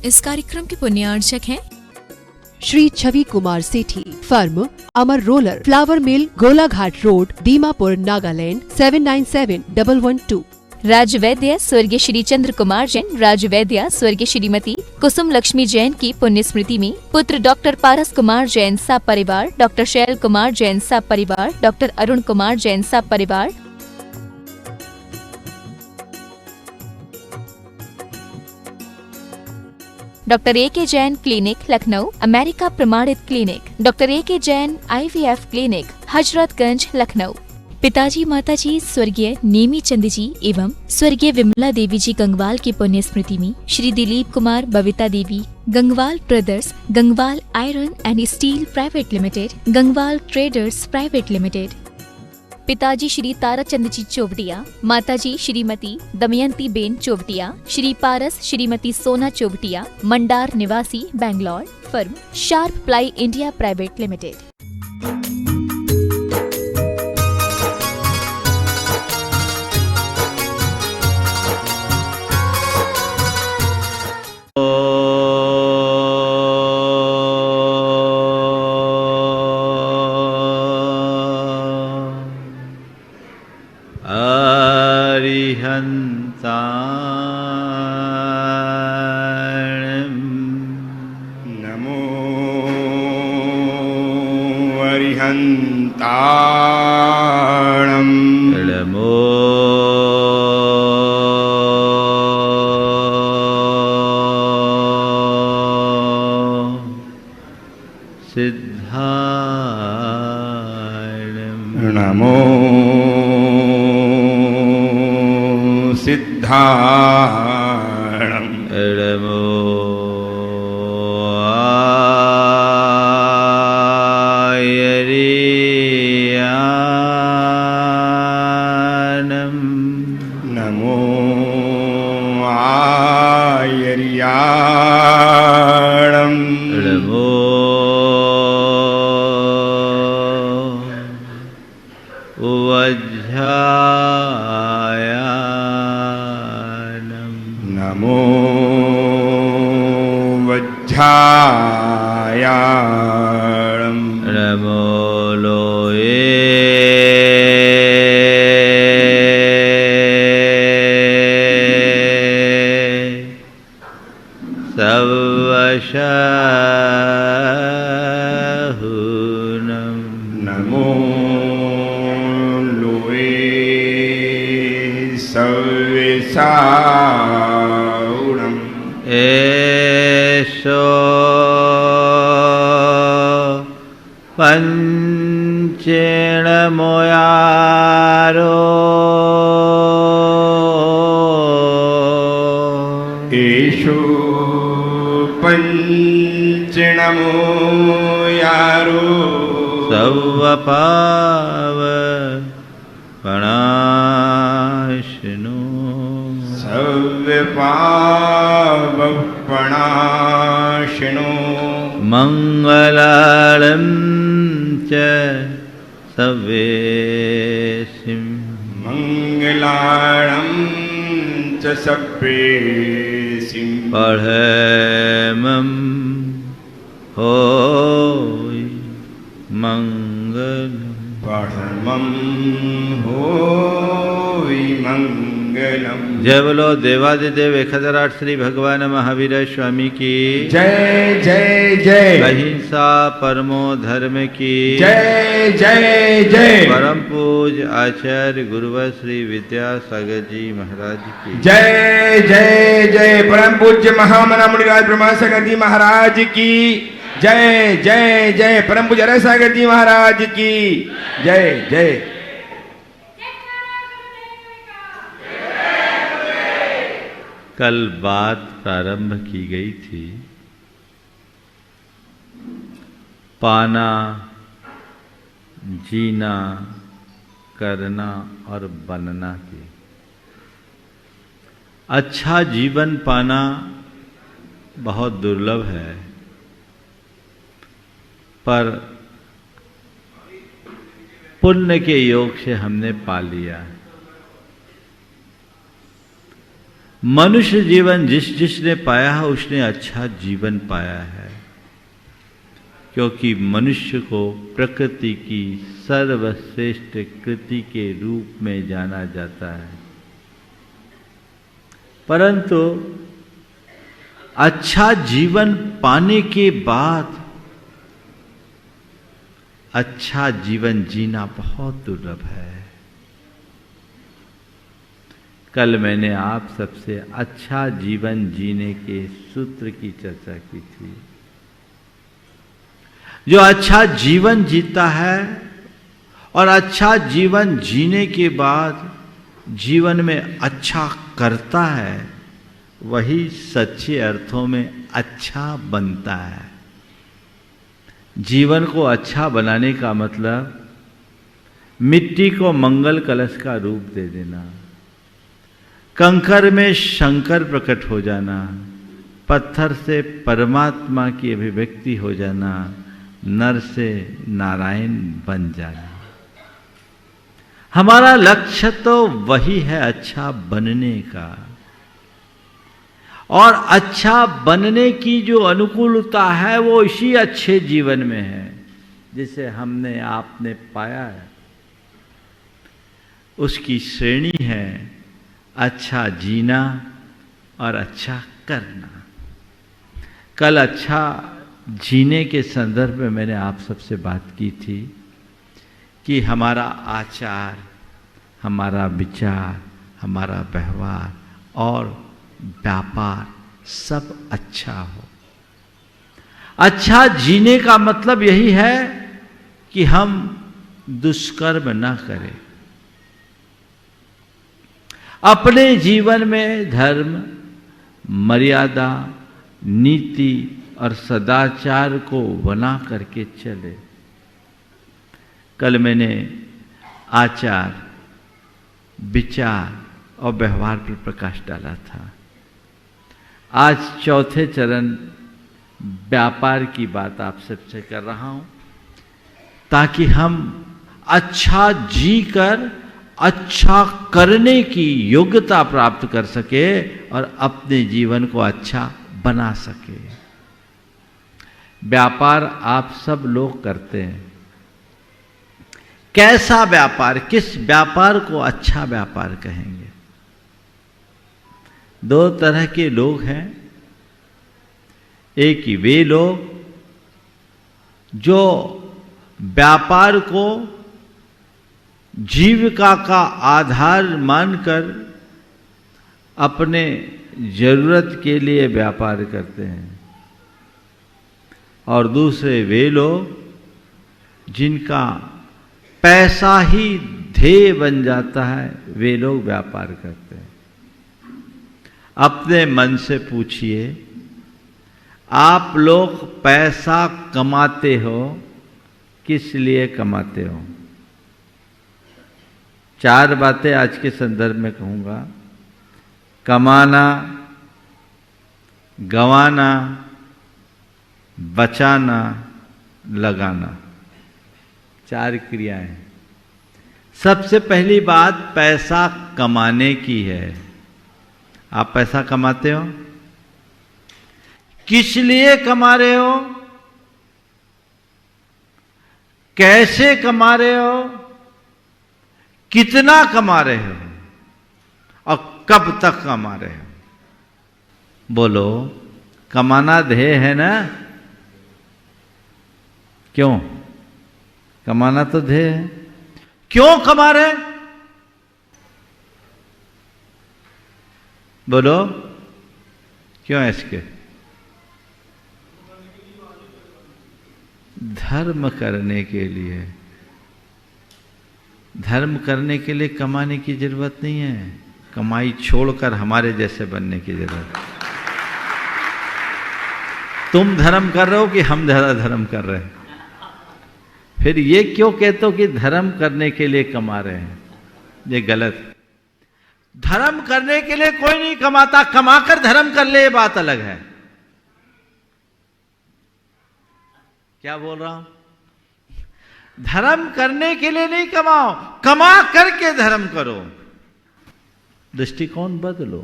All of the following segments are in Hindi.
इस कार्यक्रम के पुण्यार्चक हैं श्री छवि कुमार सेठी, फर्म अमर रोलर, फ्लावर मिल, गोलाघाट रोड, दीमापुर, नागालैंड 797112। राजवैद्य स्वर्गीय श्री चंद्र कुमार जैन, राजवैद्य स्वर्गीय श्रीमती कुसुम लक्ष्मी जैन की पुण्य स्मृति में पुत्र डॉक्टर पारस कुमार जैन सा परिवार, डॉक्टर शैल कुमार जैन सा परिवार, डॉक्टर अरुण कुमार जैन सा परिवार, doctor A K. Jain clinic Lucknow, America प्रमाणित clinic, doctor A K. Jain IVF clinic, Hazratganj Lucknow. पिताजी माताजी स्वर्गीय नेमी चंद जी एवं स्वर्गीय विमला देवी जी गंगवाल की पुण्य स्मृति में Shri Dilip Kumar Babita Devi, Gangwal brothers, Gangwal iron and steel private limited, Gangwal traders private limited. पिताजी श्री ताराचंद जी चोवटिया, माताजी श्रीमती दमयंती बेन चोवटिया, श्री पारस श्रीमती सोना चोवटिया, मंडार निवासी Bangalore, firm sharp ply India private limited. नमो अरिहन्ताणं नमो सिद्धाणं नमो सिद्धाणं नमो आयर्याणं नमो आयर्याणं नमो वज्रायाणं नमो वज्रायाणं नमो लोये सर्वशाहुनं नमो लोये सर्वेशाहुनं एषो पंचेण मोयारो एषु पञ्चनमो यारो सर्वपावपणाशिनो सर्वपावपणाशिनो मङ्गलालं च सवेशिं मङ्गलानं च सप्रेसिं पढ़मं होय मङ्गलम् परमं होय मङ्गलम्। जय बोलो देवादिदेव 1008 श्री भगवान महावीर स्वामी की जय जय जय। अहिंसा परमो धर्म की जय जय जय। परम पूज आचार्य गुरुवर श्री विद्यासागर जी महाराज की जय जय जय। परम पूज्य महामना मुनिराज ब्रह्मसागर जी महाराज की जय जय जय। परम पूज्य रसागर जी महाराज की जय जय। कल बात प्रारंभ की गई थी पाना, जीना, करना और बनना की। अच्छा जीवन पाना बहुत दुर्लभ है, पर पुण्य के योग से हमने पा लिया है। मनुष्य जीवन जिसने पाया है उसने अच्छा जीवन पाया है, क्योंकि मनुष्य को प्रकृति की सर्वश्रेष्ठ कृति के रूप में जाना जाता है। परंतु अच्छा जीवन पाने के बाद अच्छा जीवन जीना बहुत दुर्लभ है। कल मैंने आप सबसे अच्छा जीवन जीने के सूत्र की चर्चा की थी। जो अच्छा जीवन जीता है और अच्छा जीवन जीने के बाद जीवन में अच्छा करता है, वही सच्चे अर्थों में अच्छा बनता है। जीवन को अच्छा बनाने का मतलब मिट्टी को मंगल कलश का रूप दे देना, कंकर में शंकर प्रकट हो जाना, पत्थर से परमात्मा की अभिव्यक्ति हो जाना, नर से नारायण बन जाना। हमारा लक्ष्य तो वही है, अच्छा बनने का। और अच्छा बनने की जो अनुकूलता है वो इसी अच्छे जीवन में है जिसे हमने आपने पाया है। उसकी श्रेणी है अच्छा जीना और अच्छा करना। कल अच्छा जीने के संदर्भ में मैंने आप सबसे बात की थी कि हमारा आचार, हमारा विचार, हमारा व्यवहार और व्यापार सब अच्छा हो। अच्छा जीने का मतलब यही है कि हम दुष्कर्म न करें। अपने जीवन में धर्म, मर्यादा, नीति और सदाचार को बना करके चले। कल मैंने आचार, विचार और व्यवहार पर प्रकाश डाला था। आज चौथे चरण व्यापार की बात आप सबसे कर रहा हूं, ताकि हम अच्छा जीकर अच्छा करने की योग्यता प्राप्त कर सके और अपने जीवन को अच्छा बना सके। व्यापार आप सब लोग करते हैं। कैसा व्यापार, किस व्यापार को अच्छा व्यापार कहेंगे? दो तरह के लोग हैं। एक ही वे लोग जो व्यापार को जीविका का आधार मानकर अपने जरूरत के लिए व्यापार करते हैं, और दूसरे वे लोग जिनका पैसा ही ध्येय बन जाता है, वे लोग व्यापार करते हैं। अपने मन से पूछिए, आप लोग पैसा कमाते हो, किस लिए कमाते हो? चार बातें आज के संदर्भ में कहूंगा। कमाना, गंवाना, बचाना, लगाना, चार क्रियाएं। सबसे पहली बात पैसा कमाने की है। आप पैसा कमाते हो, किस लिए कमा रहे हो, कैसे कमा रहे हो, कितना कमा रहे हो और कब तक कमा रहे हो? बोलो, कमाना ध्येय है ना? क्यों? कमाना तो ध्येय है। क्यों कमा रहे? बोलो, क्यों? इसके धर्म करने के लिए। धर्म करने के लिए कमाने की जरूरत नहीं है। कमाई छोड़कर हमारे जैसे बनने की जरूरत है। तुम धर्म कर रहे हो कि हम ज्यादा धर्म कर रहे हैं? फिर ये क्यों कहते हो कि धर्म करने के लिए कमा रहे हैं? ये गलत है। धर्म करने के लिए कोई नहीं कमाता, कमाकर धर्म कर ले, ये बात अलग है। क्या बोल रहा हूं? धर्म करने के लिए नहीं कमाओ, कमा करके धर्म करो। दृष्टिकोण बदलो।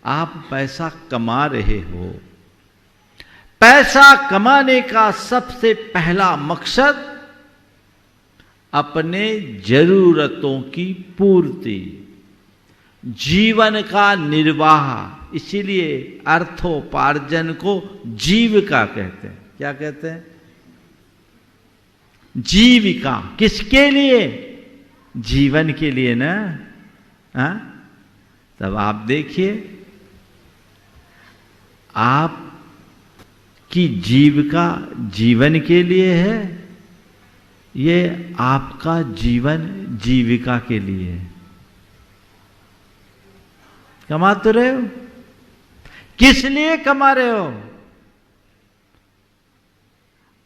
आप पैसा कमा रहे हो। पैसा कमाने का सबसे पहला मकसद अपने जरूरतों की पूर्ति, जीवन का निर्वाह। इसीलिए अर्थोपार्जन को जीविका कहते हैं। क्या कहते हैं? जीविका। किसके लिए? जीवन के लिए ना। हाँ? तब आप देखिए, आप की जीविका जीवन के लिए है, ये आपका जीवन जीविका के लिए है। कमा तो रहे हो, किस लिए कमा रहे हो?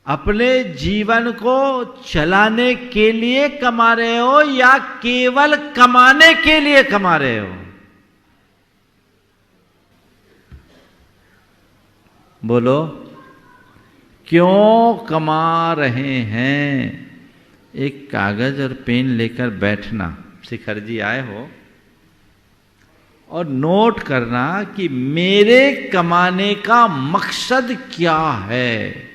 अपने जीवन को चलाने के लिए कमा रहे हो या केवल कमाने के लिए कमा रहे हो? बोलो, क्यों कमा रहे हैं? एक कागज और पेन लेकर बैठना, शिखर जी आए हो, और नोट करना कि मेरे कमाने का मकसद क्या है।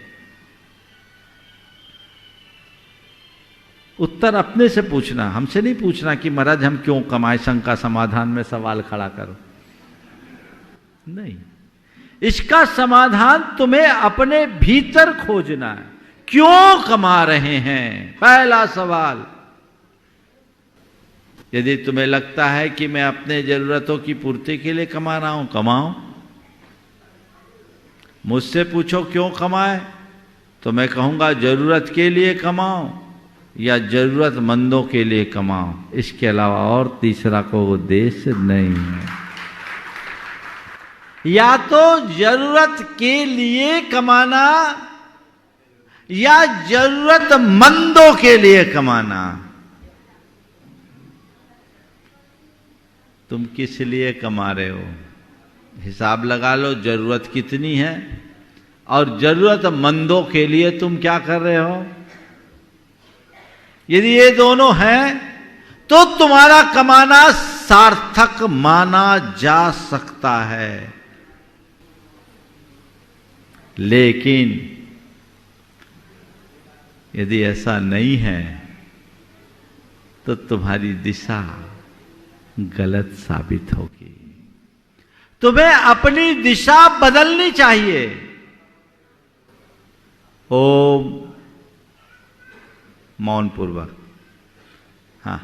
उत्तर अपने से पूछना, हमसे नहीं पूछना कि महाराज हम क्यों कमाए, शंका समाधान में सवाल खड़ा करो। नहीं, इसका समाधान तुम्हें अपने भीतर खोजना है। क्यों कमा रहे हैं? पहला सवाल। यदि तुम्हें लगता है कि मैं अपने जरूरतों की पूर्ति के लिए कमा रहा हूं, कमाओ। मुझसे पूछो क्यों कमाए, तो मैं कहूंगा जरूरत के लिए कमाओ या जरूरतमंदों के लिए कमाओ। इसके अलावा और तीसरा कोई उद्देश्य नहीं है। या तो जरूरत के लिए कमाना या जरूरतमंदों के लिए कमाना। तुम किस लिए कमा रहे हो? हिसाब लगा लो, जरूरत कितनी है और जरूरतमंदों के लिए तुम क्या कर रहे हो। यदि ये दोनों हैं तो तुम्हारा कमाना सार्थक माना जा सकता है। लेकिन यदि ऐसा नहीं है तो तुम्हारी दिशा गलत साबित होगी। तुम्हें अपनी दिशा बदलनी चाहिए। ओम मौन पूर्वक। हाँ,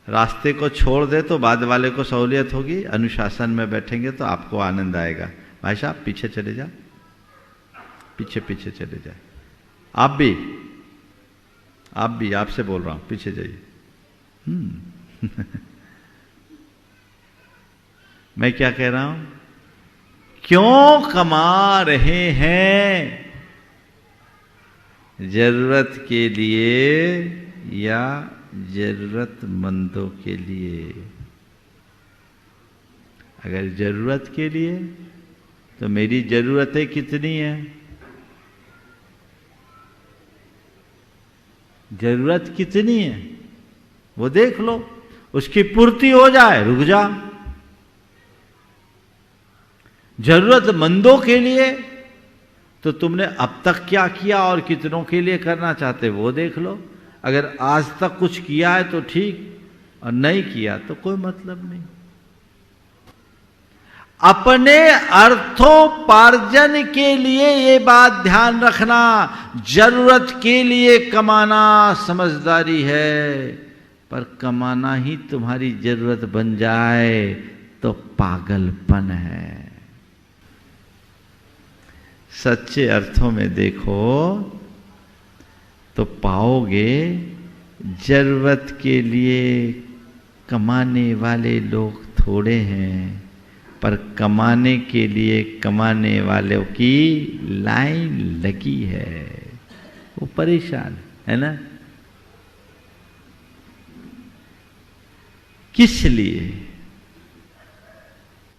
रास्ते को छोड़ दे तो बाद वाले को सहूलियत होगी। अनुशासन में बैठेंगे तो आपको आनंद आएगा। भाई साहब पीछे चले जा, पीछे पीछे चले जाए। आप भी आपसे बोल रहा हूं, पीछे जाइए। मैं क्या कह रहा हूं? क्यों कमा रहे हैं? जरूरत के लिए या जरूरतमंदों के लिए? अगर जरूरत के लिए तो मेरी जरूरतें कितनी हैं? जरूरत कितनी है वो देख लो, उसकी पूर्ति हो जाए रुक जा। जरूरतमंदों के लिए तो तुमने अब तक क्या किया और कितनों के लिए करना चाहते वो देख लो। अगर आज तक कुछ किया है तो ठीक, और नहीं किया तो कोई मतलब नहीं। अपने अर्थोपार्जन के लिए ये बात ध्यान रखना, जरूरत के लिए कमाना समझदारी है, पर कमाना ही तुम्हारी जरूरत बन जाए तो पागलपन है। सच्चे अर्थों में देखो तो पाओगे जरूरत के लिए कमाने वाले लोग थोड़े हैं, पर कमाने के लिए कमाने वालों की लाइन लगी है। वो परेशान है ना। किस लिए?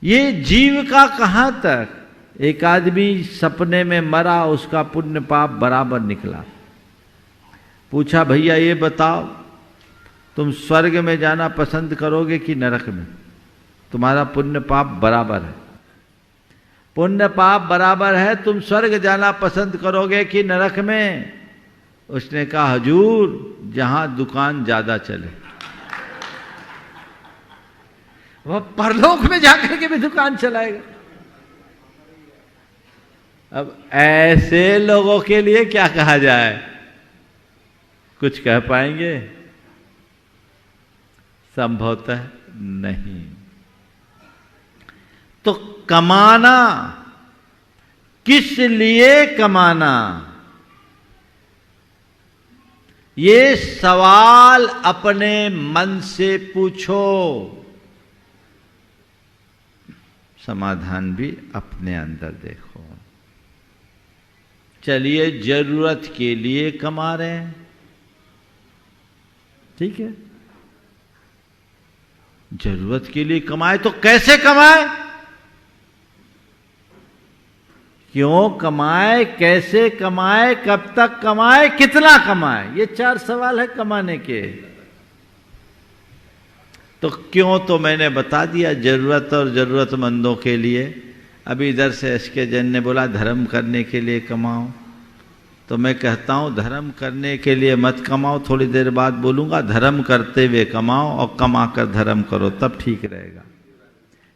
ये जीविका कहां तक? एक आदमी सपने में मरा, उसका पुण्य पाप बराबर निकला। पूछा भैया ये बताओ तुम स्वर्ग में जाना पसंद करोगे कि नरक में? तुम्हारा पुण्य पाप बराबर है, पुण्य पाप बराबर है, तुम स्वर्ग जाना पसंद करोगे कि नरक में? उसने कहा हुजूर जहां दुकान ज्यादा चले। वह परलोक में जाकर के भी दुकान चलाएगा। अब ऐसे लोगों के लिए क्या कहा जाए? कुछ कह पाएंगे? संभवतः नहीं। तो कमाना, किस लिए कमाना, ये सवाल अपने मन से पूछो, समाधान भी अपने अंदर देखो। चलिए जरूरत के लिए कमा रहे हैं, ठीक है, जरूरत के लिए कमाए तो कैसे कमाए, क्यों कमाए, कैसे कमाए, कब तक कमाए, कितना कमाए, ये 4 सवाल है कमाने के। तो क्यों तो मैंने बता दिया, जरूरत और जरूरतमंदों के लिए। अभी इधर से एसके जैन ने बोला धर्म करने के लिए कमाओ, तो मैं कहता हूं धर्म करने के लिए मत कमाओ, थोड़ी देर बाद बोलूंगा धर्म करते हुए कमाओ और कमा कर धर्म करो, तब ठीक रहेगा।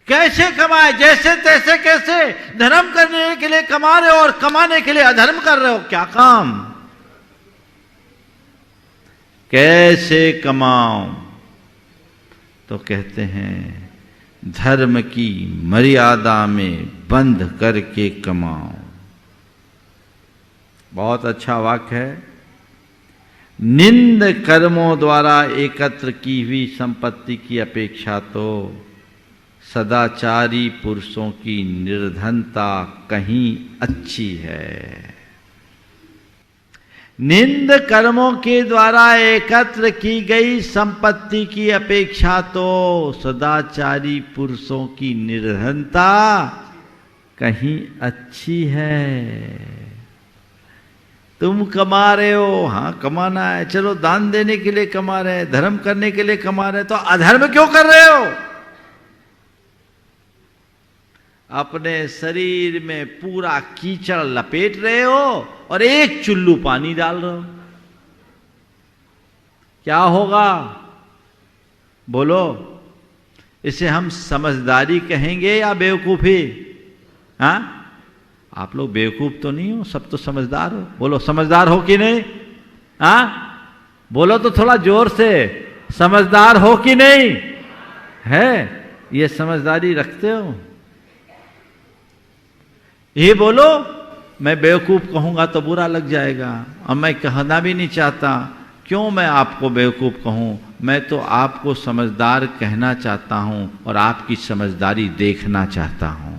कैसे कमाए, जैसे तैसे कैसे? धर्म करने के लिए कमा रहे हो और कमाने के लिए अधर्म कर रहे हो, क्या काम? कैसे कमाओ? तो कहते हैं धर्म की मर्यादा में बंध करके कमाओ। बहुत अच्छा वाक्य है। निंद कर्मों द्वारा एकत्र की हुई संपत्ति की अपेक्षा तो सदाचारी पुरुषों की निर्धनता कहीं अच्छी है। निंद कर्मों के द्वारा एकत्र की गई संपत्ति की अपेक्षा तो सदाचारी पुरुषों की निर्धनता कहीं अच्छी है। तुम कमा रहे हो, हाँ कमाना है, चलो दान देने के लिए कमा रहे हैं, धर्म करने के लिए कमा रहे हैं, तो अधर्म क्यों कर रहे हो? अपने शरीर में पूरा कीचड़ लपेट रहे हो और एक चुल्लू पानी डाल रहे हो, क्या होगा बोलो? इसे हम समझदारी कहेंगे या बेवकूफी? हाँ, आप लोग बेवकूफ तो नहीं हो, सब तो समझदार हो। बोलो समझदार हो कि नहीं? हाँ बोलो तो थोड़ा जोर से, समझदार हो कि नहीं? है, ये समझदारी रखते हो? ये बोलो। मैं बेवकूफ कहूंगा तो बुरा लग जाएगा और मैं कहना भी नहीं चाहता। क्यों मैं आपको बेवकूफ कहूं? मैं तो आपको समझदार कहना चाहता हूं और आपकी समझदारी देखना चाहता हूं।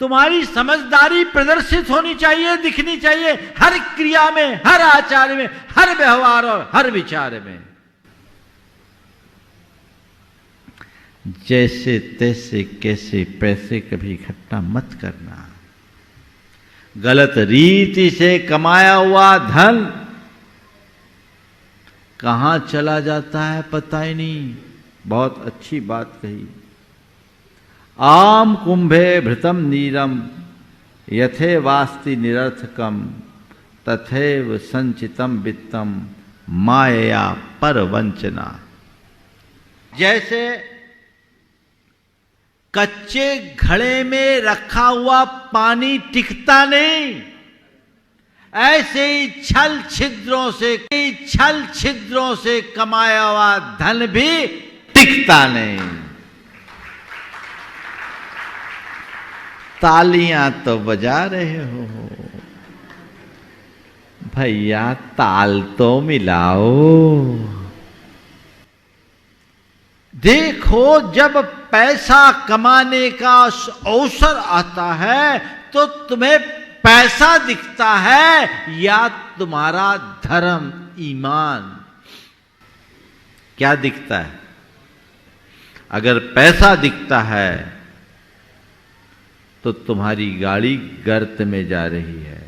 तुम्हारी समझदारी प्रदर्शित होनी चाहिए, दिखनी चाहिए, हर क्रिया में, हर आचार में, हर व्यवहार और हर विचार में। जैसे तैसे कैसे पैसे कभी इकट्ठा मत करना। गलत रीति से कमाया हुआ धन कहां चला जाता है पता ही नहीं। बहुत अच्छी बात कही। आम कुंभे भृतम नीरम यथे वास्ति निरर्थकम तथैव संचितम वित्तम माया परवंचना। जैसे कच्चे घड़े में रखा हुआ पानी टिकता नहीं, ऐसे ही छल छिद्रों से कमाया हुआ धन भी टिकता नहीं। तालियां तो बजा रहे हो भैया, ताल तो मिलाओ। देखो जब पैसा कमाने का अवसर आता है तो तुम्हें पैसा दिखता है या तुम्हारा धर्म ईमान? क्या दिखता है? अगर पैसा दिखता है तो तुम्हारी गाड़ी गर्त में जा रही है,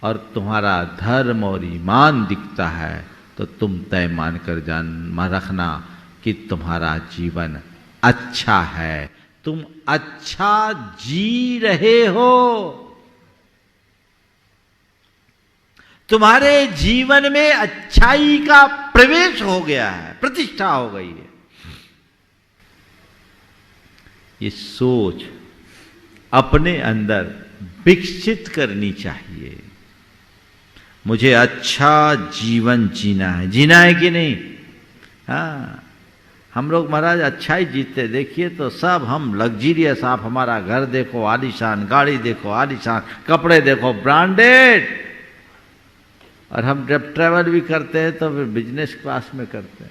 और तुम्हारा धर्म और ईमान दिखता है तो तुम तय मानकर जान रखना कि तुम्हारा जीवन अच्छा है, तुम अच्छा जी रहे हो, तुम्हारे जीवन में अच्छाई का प्रवेश हो गया है, प्रतिष्ठा हो गई है। ये सोच अपने अंदर विकसित करनी चाहिए। मुझे अच्छा जीवन जीना है कि नहीं? हाँ, हम लोग महाराज अच्छा ही जीते। देखिए तो सब हम लग्जरियस, आप हमारा घर देखो आलीशान, गाड़ी देखो आलीशान, कपड़े देखो ब्रांडेड, और हम जब ट्रैवल भी करते हैं तो फिर बिजनेस क्लास में करते हैं।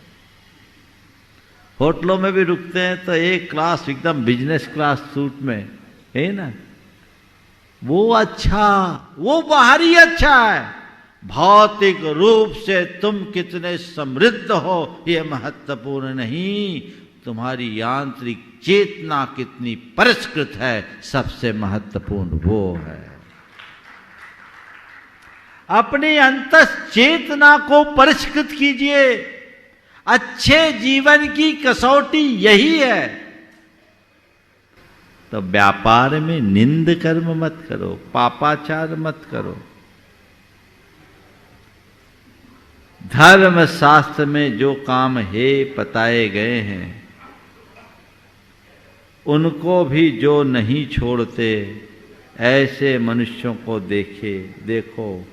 होटलों में भी रुकते हैं तो एक क्लास एकदम बिजनेस क्लास सूट में, है ना? वो अच्छा, वो बाहरी अच्छा है, भौतिक रूप से तुम कितने समृद्ध हो ये महत्वपूर्ण नहीं, तुम्हारी आंतरिक चेतना कितनी परिष्कृत है सबसे महत्वपूर्ण वो है। अपनी अंतस चेतना को परिष्कृत कीजिए। अच्छे जीवन की कसौटी यही है। तो व्यापार में निंद कर्म मत करो, पापाचार मत करो। धर्म शास्त्र में जो काम है बताए गए हैं उनको भी जो नहीं छोड़ते, ऐसे मनुष्यों को देखो,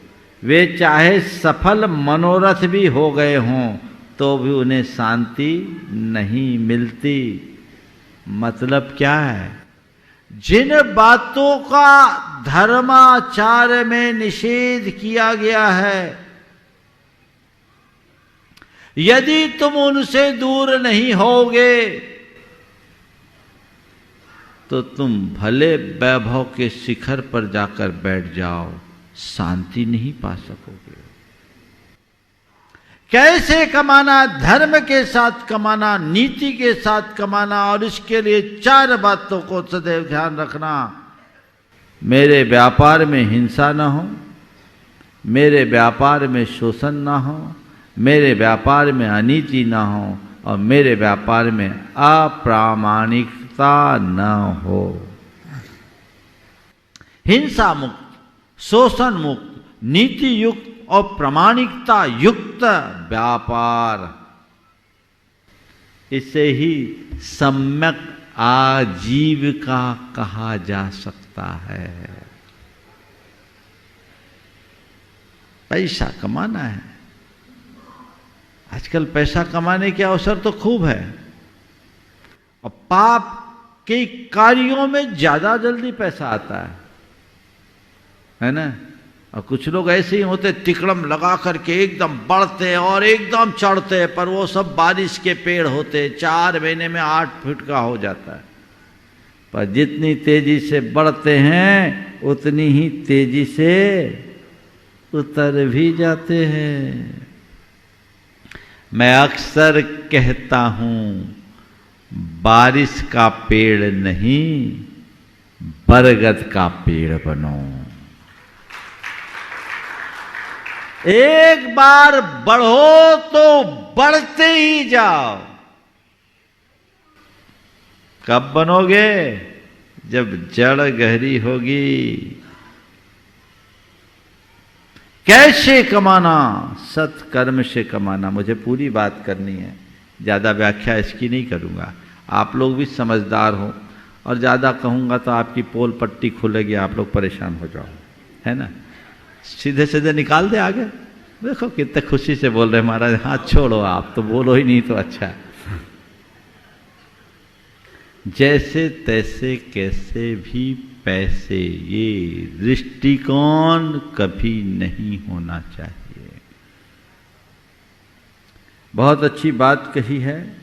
वे चाहे सफल मनोरथ भी हो गए हों तो भी उन्हें शांति नहीं मिलती। मतलब क्या है? जिन बातों का धर्माचार में निषेध किया गया है, यदि तुम उनसे दूर नहीं होगे तो तुम भले वैभव के शिखर पर जाकर बैठ जाओ, शांति नहीं पा सकोगे। कैसे कमाना? धर्म के साथ कमाना, नीति के साथ कमाना, और इसके लिए 4 बातों को सदैव ध्यान रखना। मेरे व्यापार में हिंसा न हो, मेरे व्यापार में शोषण न हो, मेरे व्यापार में अनीति न हो, और मेरे व्यापार में अप्रामाणिकता न हो। हिंसा मुक्त, शोषण मुक्त, नीति युक्त और प्रामाणिकता युक्त व्यापार, इसे ही सम्यक आजीविका कहा जा सकता है। पैसा कमाना है। आजकल पैसा कमाने के अवसर तो खूब है, और पाप के कार्यों में ज्यादा जल्दी पैसा आता है ना? और कुछ लोग ऐसे ही होते, तिकड़म लगा करके एकदम बढ़ते और एकदम चढ़ते, पर वो सब बारिश के पेड़ होते, 4 महीने में 8 फीट का हो जाता है। पर जितनी तेजी से बढ़ते हैं उतनी ही तेजी से उतर भी जाते हैं। मैं अक्सर कहता हूं, बारिश का पेड़ नहीं, बरगद का पेड़ बनो। एक बार बढ़ो तो बढ़ते ही जाओ। कब बनोगे? जब जड़ गहरी होगी। कैसे कमाना? सत्कर्म से कमाना। मुझे पूरी बात करनी है, ज्यादा व्याख्या इसकी नहीं करूंगा। आप लोग भी समझदार हो, और ज्यादा कहूंगा तो आपकी पोल पट्टी खुलेगी, आप लोग परेशान हो जाओ, है ना? सीधे सीधे निकाल दे आगे। देखो कितने खुशी से बोल रहे महाराज। हाथ छोड़ो, आप तो बोलो ही नहीं तो अच्छा है। जैसे तैसे कैसे भी पैसे, ये दृष्टिकोण कभी नहीं होना चाहिए। बहुत अच्छी बात कही है।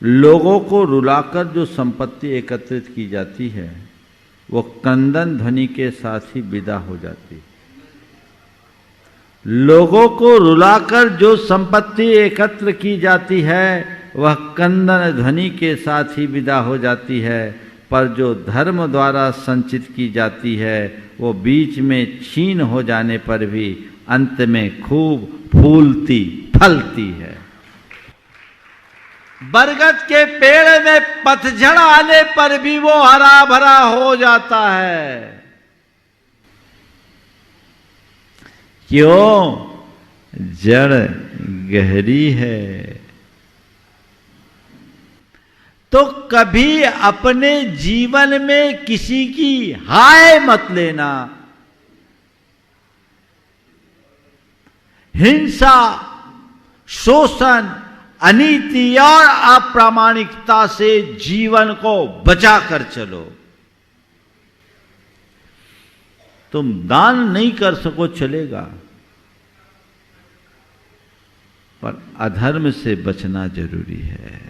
लोगों को रुलाकर जो संपत्ति एकत्रित की जाती है वो क्रंदन ध्वनि के साथ ही विदा हो जाती है। लोगों को रुलाकर जो संपत्ति एकत्र की जाती है वह क्रंदन ध्वनि के साथ ही विदा हो जाती है, पर जो धर्म द्वारा संचित की जाती है वो बीच में छीन हो जाने पर भी अंत में खूब फूलती फलती है। बरगद के पेड़ में पतझड़ आने पर भी वो हरा भरा हो जाता है। क्यों? जड़ गहरी है। तो कभी अपने जीवन में किसी की हाय मत लेना। हिंसा, शोषण, अनीति और अप्रामाणिकता से जीवन को बचा कर चलो। तुम दान नहीं कर सको चलेगा, पर अधर्म से बचना जरूरी है।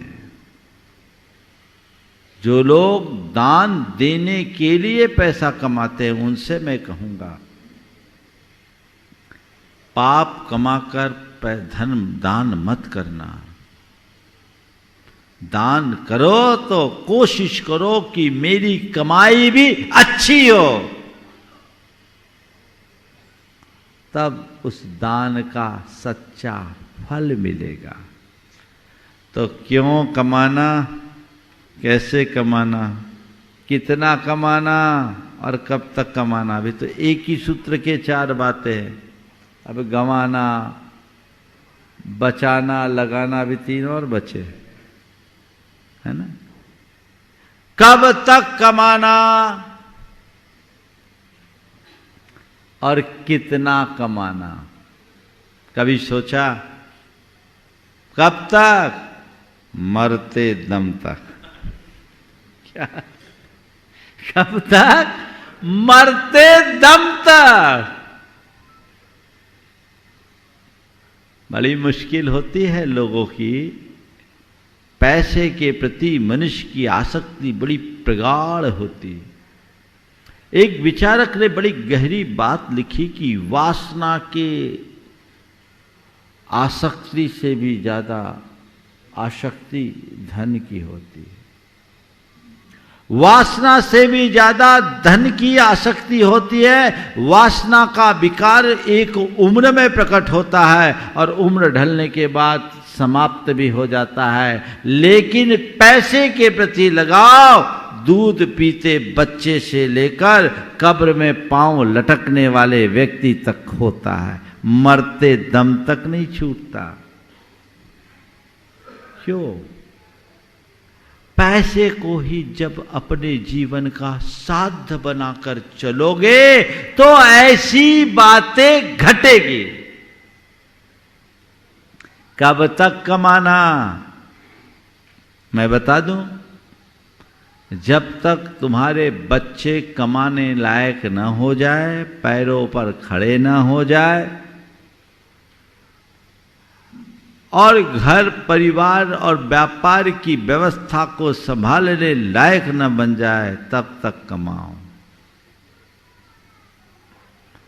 जो लोग दान देने के लिए पैसा कमाते हैं उनसे मैं कहूंगा, पाप कमाकर धन दान मत करना। दान करो तो कोशिश करो कि मेरी कमाई भी अच्छी हो, तब उस दान का सच्चा फल मिलेगा। तो क्यों कमाना, कैसे कमाना, कितना कमाना और कब तक कमाना, अभी तो एक ही सूत्र के 4 बातें हैं। अब गंवाना, बचाना, लगाना, भी 3 और बचे, है ना। कब तक कमाना और कितना कमाना, कभी सोचा? कब तक? मरते दम तक। क्या? कब तक? मरते दम तक। बड़ी मुश्किल होती है लोगों की, पैसे के प्रति मनुष्य की आसक्ति बड़ी प्रगाढ़ होती। एक विचारक ने बड़ी गहरी बात लिखी कि वासना के आसक्ति से भी ज्यादा आसक्ति धन की होती है। वासना से भी ज्यादा धन की आसक्ति होती है। वासना का विकार एक उम्र में प्रकट होता है और उम्र ढलने के बाद समाप्त भी हो जाता है। लेकिन पैसे के प्रति लगाव दूध पीते बच्चे से लेकर कब्र में पांव लटकने वाले व्यक्ति तक होता है, मरते दम तक नहीं छूटता। क्यों? पैसे को ही जब अपने जीवन का साध्य बनाकर चलोगे तो ऐसी बातें घटेगी। कब तक कमाना? मैं बता दूं, जब तक तुम्हारे बच्चे कमाने लायक न हो जाए, पैरों पर खड़े न हो जाए और घर परिवार और व्यापार की व्यवस्था को संभालने लायक न बन जाए, तब तक कमाओ।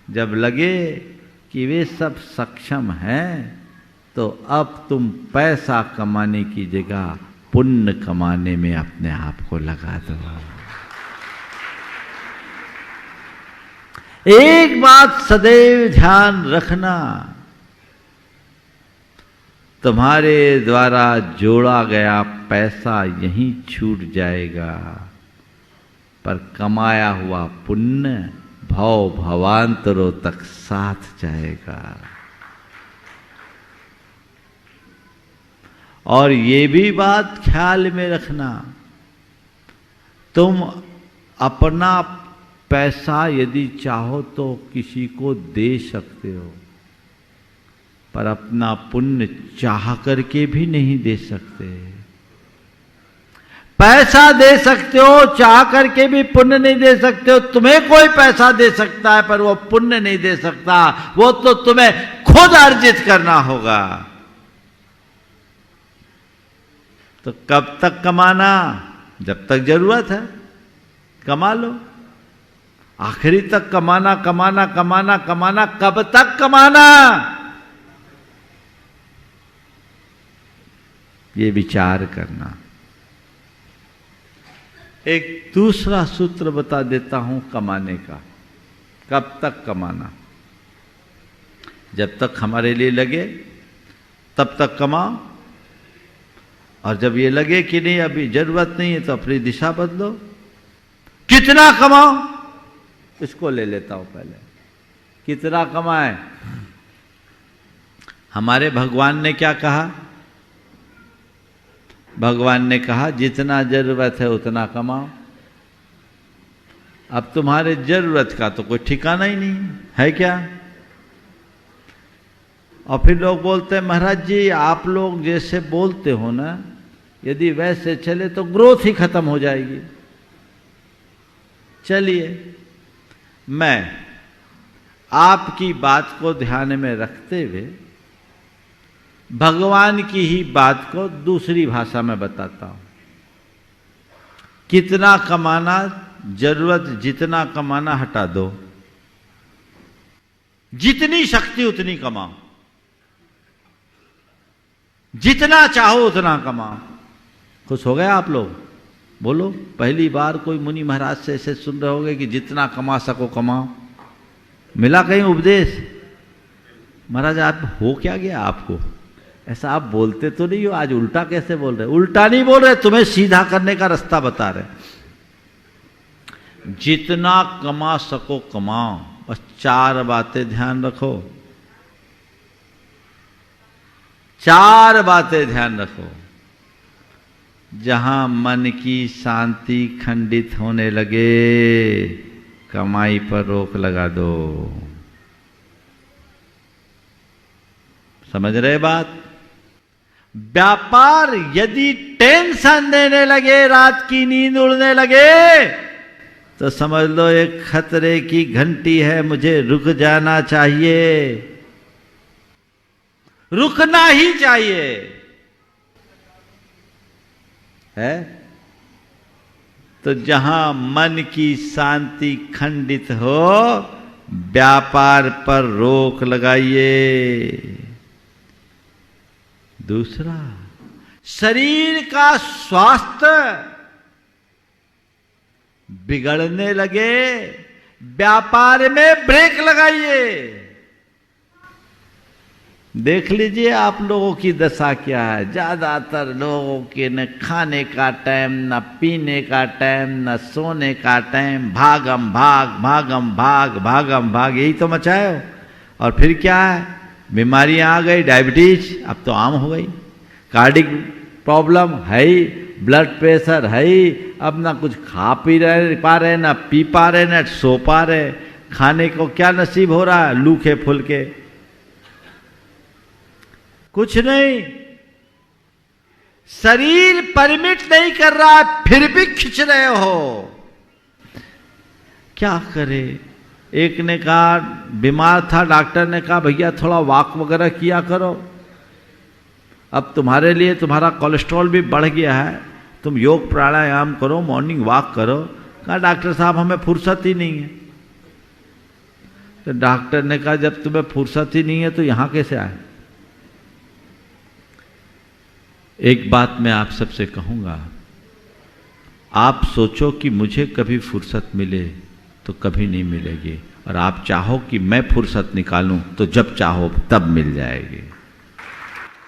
जब लगे कि वे सब सक्षम हैं, तो अब तुम पैसा कमाने की जगह पुण्य कमाने में अपने आप को लगा दो। एक बात सदैव ध्यान रखना, तुम्हारे द्वारा जोड़ा गया पैसा यहीं छूट जाएगा, पर कमाया हुआ पुण्य भव भवांतरों तक साथ जाएगा। और ये भी बात ख्याल में रखना, तुम अपना पैसा यदि चाहो तो किसी को दे सकते हो, पर अपना पुण्य चाह करके भी नहीं दे सकते। पैसा दे सकते हो, चाह करके भी पुण्य नहीं दे सकते हो। तुम्हें कोई पैसा दे सकता है पर वो पुण्य नहीं दे सकता, वो तो तुम्हें खुद अर्जित करना होगा। तो कब तक कमाना? जब तक जरूरत है कमा लो। आखिरी तक कमाना कमाना कमाना कमाना, कब तक कमाना? ये विचार करना। एक दूसरा सूत्र बता देता हूं कमाने का। कब तक कमाना? जब तक हमारे लिए लगे तब तक कमाओ, और जब ये लगे कि नहीं अभी जरूरत नहीं है तो अपनी दिशा बदलो। कितना कमाओ, इसको ले लेता हूं पहले, कितना कमाए। हमारे भगवान ने क्या कहा? भगवान ने कहा जितना जरूरत है उतना कमाओ। अब तुम्हारे जरूरत का तो कोई ठिकाना ही नहीं है क्या? और फिर लोग बोलते हैं महाराज जी आप लोग जैसे बोलते हो ना, यदि वैसे चले तो ग्रोथ ही खत्म हो जाएगी। चलिए मैं आपकी बात को ध्यान में रखते हुए भगवान की ही बात को दूसरी भाषा में बताता हूं। कितना कमाना, जरूरत जितना कमाना हटा दो, जितनी शक्ति उतनी कमाओ, जितना चाहो उतना कमाओ। खुश हो गए आप लोग? बोलो, पहली बार कोई मुनि महाराज से ऐसे सुन रहे होगे कि जितना कमा सको कमाओ। मिला कहीं उपदेश? महाराज आप हो क्या गया आपको? ऐसा आप बोलते तो नहीं हो, आज उल्टा कैसे बोल रहे? उल्टा नहीं बोल रहे, तुम्हें सीधा करने का रास्ता बता रहे। जितना कमा सको कमाओ, बस 4 बातें ध्यान रखो। 4 बातें ध्यान रखो। जहां मन की शांति खंडित होने लगे, कमाई पर रोक लगा दो। समझ रहे बात? व्यापार यदि टेंशन देने लगे, रात की नींद उड़ने लगे, तो समझ लो एक खतरे की घंटी है, मुझे रुक जाना चाहिए, रुकना ही चाहिए। है तो जहां मन की शांति खंडित हो, व्यापार पर रोक लगाइए। दूसरा, शरीर का स्वास्थ्य बिगड़ने लगे, व्यापार में ब्रेक लगाइए। देख लीजिए आप लोगों की दशा क्या है। ज्यादातर लोगों के न खाने का टाइम, न पीने का टाइम, न सोने का टाइम, भागम भाग भागम भाग भागम भाग, यही तो मचाए हो। और फिर क्या है? बीमारियां आ गई, डायबिटीज अब तो आम हो गई, कार्डिक प्रॉब्लम है ही, ब्लड प्रेशर है ही। अब ना कुछ खा पी पा रहे, ना पी पा रहे, ना सो पा रहे। खाने को क्या नसीब हो रहा है? लूखे फुलके, कुछ नहीं। शरीर परमिट नहीं कर रहा, फिर भी खिंच रहे हो। क्या करे? एक ने कहा, बीमार था, डॉक्टर ने कहा भैया थोड़ा वॉक वगैरह किया करो, अब तुम्हारे लिए तुम्हारा कोलेस्ट्रॉल भी बढ़ गया है, तुम योग प्राणायाम करो, मॉर्निंग वॉक करो। कहा डॉक्टर साहब हमें फुर्सत ही नहीं है। तो डॉक्टर ने कहा जब तुम्हें फुर्सत ही नहीं है तो यहां कैसे आए? एक बात मैं आप सबसे कहूंगा, आप सोचो कि मुझे कभी फुर्सत मिले तो कभी नहीं मिलेगी, और आप चाहो कि मैं फुर्सत निकालूं तो जब चाहो तब मिल जाएगी।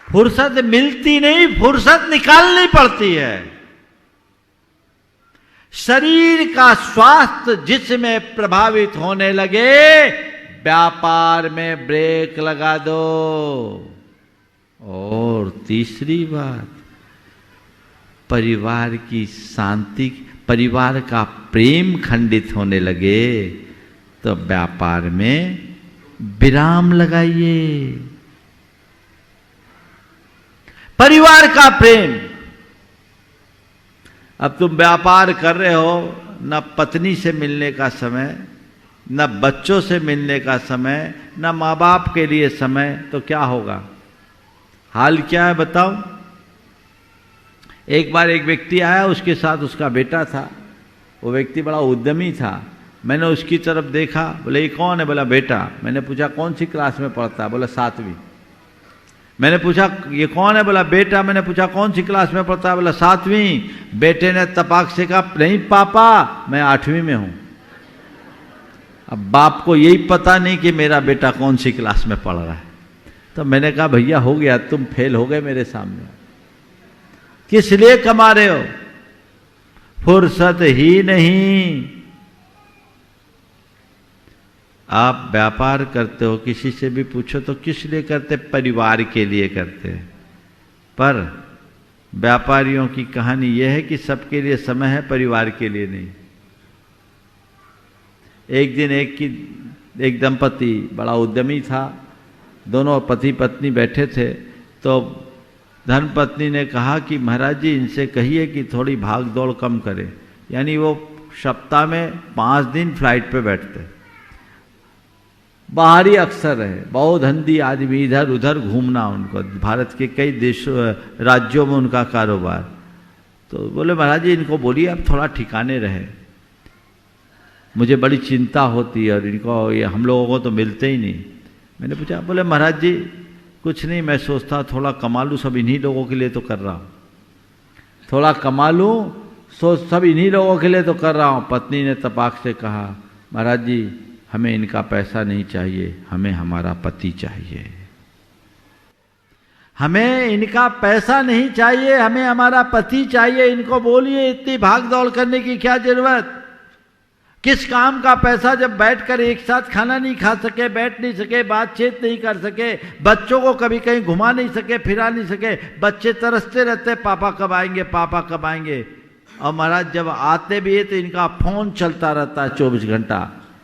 फुर्सत मिलती नहीं, फुर्सत निकालनी पड़ती है। शरीर का स्वास्थ्य जिसमें प्रभावित होने लगे, व्यापार में ब्रेक लगा दो। और तीसरी बात, परिवार की शांति, परिवार का प्रेम खंडित होने लगे तो व्यापार में विराम लगाइए। परिवार का प्रेम, अब तुम व्यापार कर रहे हो, न पत्नी से मिलने का समय, न बच्चों से मिलने का समय, न माँ बाप के लिए समय, तो क्या होगा? हाल क्या है बताओ? एक बार एक व्यक्ति आया, उसके साथ उसका बेटा था। वो व्यक्ति बड़ा उद्यमी था। मैंने उसकी तरफ देखा, बोले ये कौन है? बोला बेटा। मैंने पूछा कौन सी क्लास में पढ़ता है? बोला 7वीं। मैंने पूछा ये कौन है? बोला बेटा। मैंने पूछा कौन सी क्लास में पढ़ता है? बोला 7वीं। बेटे ने तपाक से कहा नहीं पापा, मैं 8वीं में हूं। अब बाप को यही पता नहीं कि मेरा बेटा कौन सी क्लास में पढ़ रहा है। तो मैंने कहा भैया हो गया, तुम फेल हो गए मेरे सामने। किस लिए कमा रहे हो? फुर्सत ही नहीं। आप व्यापार करते हो, किसी से भी पूछो तो किस लिए करते? परिवार के लिए करते हैं। पर व्यापारियों की कहानी यह है कि सबके लिए समय है, परिवार के लिए नहीं। एक दिन एक दंपति बड़ा उद्यमी था, दोनों पति पत्नी बैठे थे, तो धर्मपत्नी ने कहा कि महाराज जी इनसे कहिए कि थोड़ी भाग दौड़ कम करें। यानी वो सप्ताह में 5 दिन फ्लाइट पे बैठते, बाहरी अक्सर रहे, बहुत धंधी आदमी, इधर उधर घूमना उनको, भारत के कई देशों राज्यों में उनका कारोबार। तो बोले महाराज जी इनको बोलिए अब थोड़ा ठिकाने रहे, मुझे बड़ी चिंता होती है और इनको ये हम लोगों को तो मिलते ही नहीं। मैंने पूछा, बोले महाराज जी कुछ नहीं, मैं सोचता थोड़ा कमा लूँ, सब इन्हीं लोगों के लिए तो कर रहा हूँ, थोड़ा कमा लूँ, सब इन्हीं लोगों के लिए तो कर रहा हूँ। पत्नी ने तपाक से कहा, महाराज जी हमें इनका पैसा नहीं चाहिए, हमें हमारा पति चाहिए। हमें इनका पैसा नहीं चाहिए, हमें हमारा पति चाहिए। इनको बोलिए इतनी भाग दौड़ करने की क्या जरूरत? किस काम का पैसा जब बैठकर एक साथ खाना नहीं खा सके, बैठ नहीं सके, बातचीत नहीं कर सके, बच्चों को कभी कहीं घुमा नहीं सके, फिरा नहीं सके, बच्चे तरसते रहते पापा कब आएंगे, पापा कब आएंगे। और महाराज जब आते भी है तो इनका फोन चलता रहता है 24 घंटा,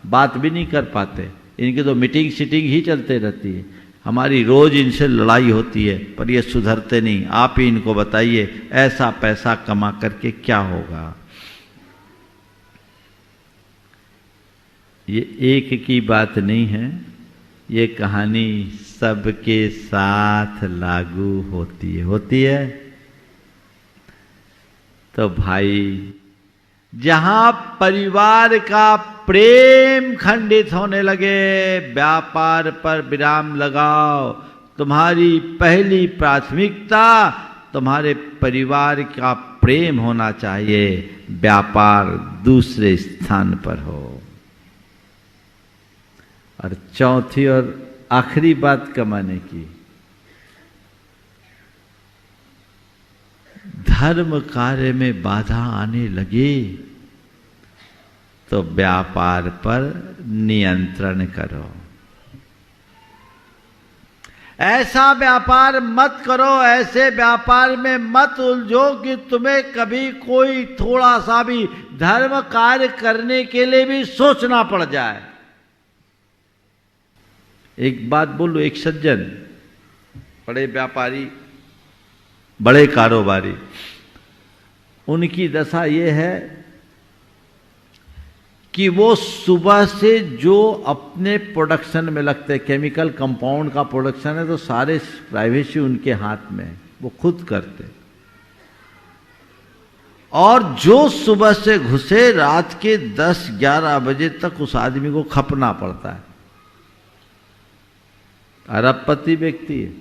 बात भी नहीं कर पाते, इनकी तो मीटिंग सीटिंग ही चलते रहती है। हमारी रोज इनसे लड़ाई होती है, पर ये सुधरते नहीं। आप ही इनको बताइए ऐसा पैसा कमा करके क्या होगा। ये एक की बात नहीं है, ये कहानी सबके साथ लागू होती है। तो भाई जहां परिवार का प्रेम खंडित होने लगे, व्यापार पर विराम लगाओ। तुम्हारी पहली प्राथमिकता तुम्हारे परिवार का प्रेम होना चाहिए, व्यापार दूसरे स्थान पर हो। और चौथी और आखिरी बात कमाने की, धर्म कार्य में बाधा आने लगे तो व्यापार पर नियंत्रण करो। ऐसा व्यापार मत करो, ऐसे व्यापार में मत उलझो कि तुम्हें कभी कोई थोड़ा सा भी धर्म कार्य करने के लिए भी सोचना पड़ जाए। एक बात बोलूं, एक सज्जन, बड़े व्यापारी, बड़े कारोबारी, उनकी दशा ये है कि वो सुबह से जो अपने प्रोडक्शन में लगते, केमिकल कंपाउंड का प्रोडक्शन है तो सारे प्राइवेसी उनके हाथ में है, वो खुद करते। और जो सुबह से घुसे रात के 10-11 बजे तक उस आदमी को खपना पड़ता है। अरबपति व्यक्ति है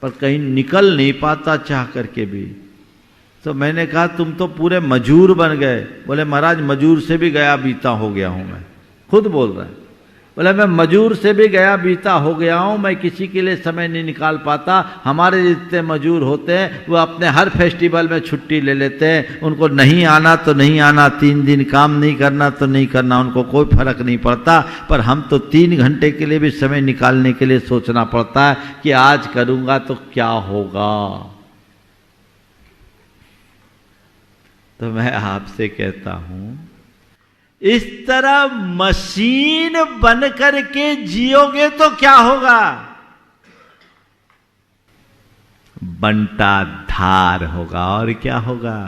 पर कहीं निकल नहीं पाता चाह करके भी। तो मैंने कहा तुम तो पूरे मजूर बन गए। बोले महाराज मजूर से भी गया बीता हो गया हूं मैं। खुद बोल रहा है, बोले मैं मजूर से भी गया बीता हो गया हूं, मैं किसी के लिए समय नहीं निकाल पाता। हमारे जितने मजूर होते हैं वो अपने हर फेस्टिवल में छुट्टी ले लेते हैं, उनको नहीं आना तो नहीं आना, 3 दिन काम नहीं करना तो नहीं करना, उनको कोई फर्क नहीं पड़ता। पर हम तो 3 घंटे के लिए भी समय निकालने के लिए सोचना पड़ता है कि आज करूंगा तो क्या होगा। तो मैं आपसे कहता हूं, इस तरह मशीन बन करके जियोगे तो क्या होगा? बंटा धार होगा। और क्या होगा?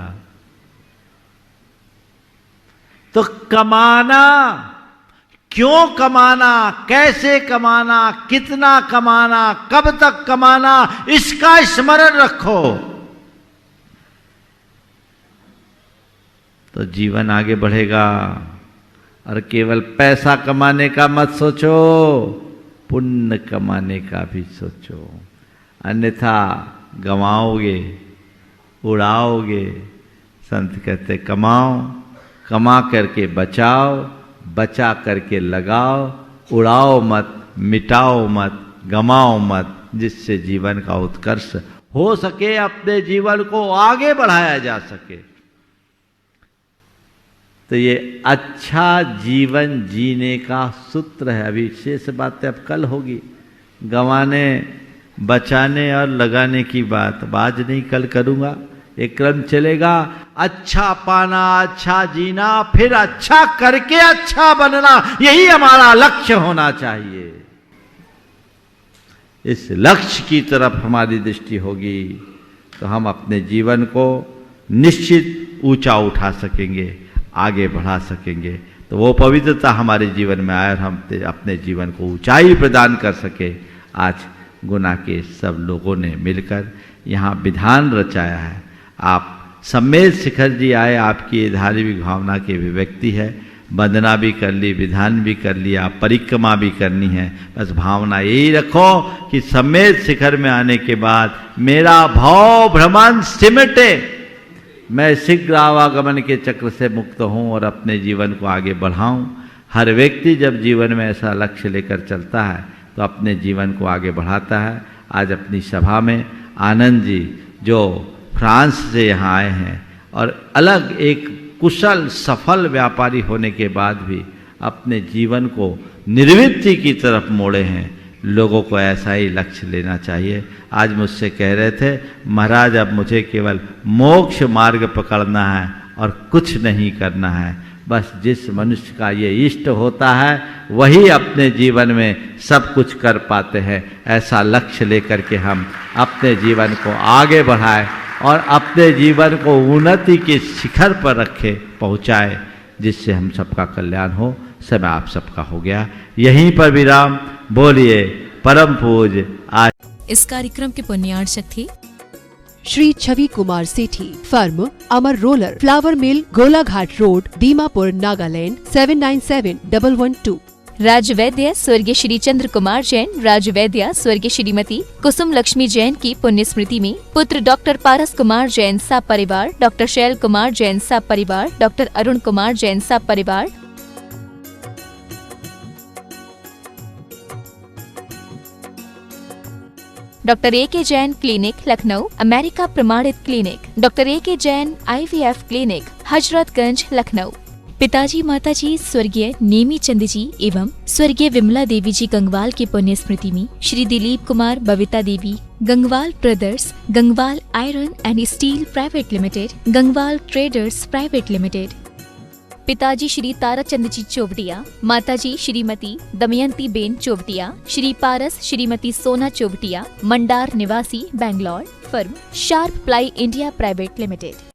तो कमाना, क्यों कमाना, कैसे कमाना, कितना कमाना, कब तक कमाना, इसका स्मरण रखो तो जीवन आगे बढ़ेगा। और केवल पैसा कमाने का मत सोचो, पुण्य कमाने का भी सोचो, अन्यथा गंवाओगे, उड़ाओगे। संत कहते कमाओ, कमा करके बचाओ, बचा करके लगाओ, उड़ाओ मत, मिटाओ मत, गंवाओ मत, जिससे जीवन का उत्कर्ष हो सके अपने जीवन को आगे बढ़ाया जा सके। तो ये अच्छा जीवन जीने का सूत्र है। अभी शेष बातें अब कल होगी, गंवाने, बचाने और लगाने की बात आज नहीं, कल करूंगा। एक क्रम चलेगा, अच्छा पाना, अच्छा जीना, फिर अच्छा करके अच्छा बनना, यही हमारा लक्ष्य होना चाहिए। इस लक्ष्य की तरफ हमारी दृष्टि होगी तो हम अपने जीवन को निश्चित ऊंचा उठा सकेंगे, आगे बढ़ा सकेंगे। तो वो पवित्रता हमारे जीवन में आए और हम अपने जीवन को ऊंचाई प्रदान कर सके। आज गुना के सब लोगों ने मिलकर यहाँ विधान रचाया है। आप सम्मेद शिखर जी आए, आपकी धार्मिक भावना की अभिव्यक्ति है। वंदना भी कर ली, विधान भी कर लिया, परिक्रमा भी करनी है। बस भावना यही रखो कि सम्मेद शिखर में आने के बाद मेरा भाव भ्रमण सिमटे, मैं शीघ्र आवागमन के चक्र से मुक्त हूँ और अपने जीवन को आगे बढ़ाऊँ। हर व्यक्ति जब जीवन में ऐसा लक्ष्य लेकर चलता है तो अपने जीवन को आगे बढ़ाता है। आज अपनी सभा में आनंद जी जो फ्रांस से यहाँ आए हैं और अलग एक कुशल सफल व्यापारी होने के बाद भी अपने जीवन को निर्वृत्ति की तरफ मोड़े हैं। लोगों को ऐसा ही लक्ष्य लेना चाहिए। आज मुझसे कह रहे थे, महाराज अब मुझे केवल मोक्ष मार्ग पकड़ना है और कुछ नहीं करना है। बस जिस मनुष्य का ये इष्ट होता है वही अपने जीवन में सब कुछ कर पाते हैं। ऐसा लक्ष्य लेकर के हम अपने जीवन को आगे बढ़ाएं और अपने जीवन को उन्नति के शिखर पर रखे, पहुँचाए, जिससे हम सबका कल्याण हो। समय आप सबका हो गया। यहीं पर विराम। बोलिए परम पूज्य। आज इस कार्यक्रम के पुण्यार्चक थे श्री छवि कुमार सेठी, फर्म अमर रोलर, फ्लावर मिल, गोलाघाट रोड, दीमापुर, नागालैंड 797112। राजवैद्य स्वर्गीय श्री चंद्र कुमार जैन, राजवैद्य स्वर्गीय श्रीमती कुसुम लक्ष्मी जैन की पुण्य स्मृति में पुत्र डॉक्टर पारस कुमार जैन सा परिवार, डॉक्टर शैल कुमार जैन सा परिवार, डॉक्टर अरुण कुमार जैन सा परिवार, doctor A K. Jain clinic Lucknow, America प्रमाणित clinic, doctor A K. Jain IVF clinic, Hazratganj Lucknow. पिताजी माताजी स्वर्गीय नेमी चंद जी एवं स्वर्गीय विमला देवी जी गंगवाल की पुण्य स्मृति में Shri Dilip Kumar, Babita Devi, Gangwal brothers, Gangwal iron and steel private limited, Gangwal traders private limited. पिताजी श्री ताराचंद जी चोवटिया, माताजी श्रीमती दमयंती बेन चोवटिया, श्री पारस श्रीमती सोना चोवटिया, मंडार निवासी, Bangalore. Firm sharp ply India private limited.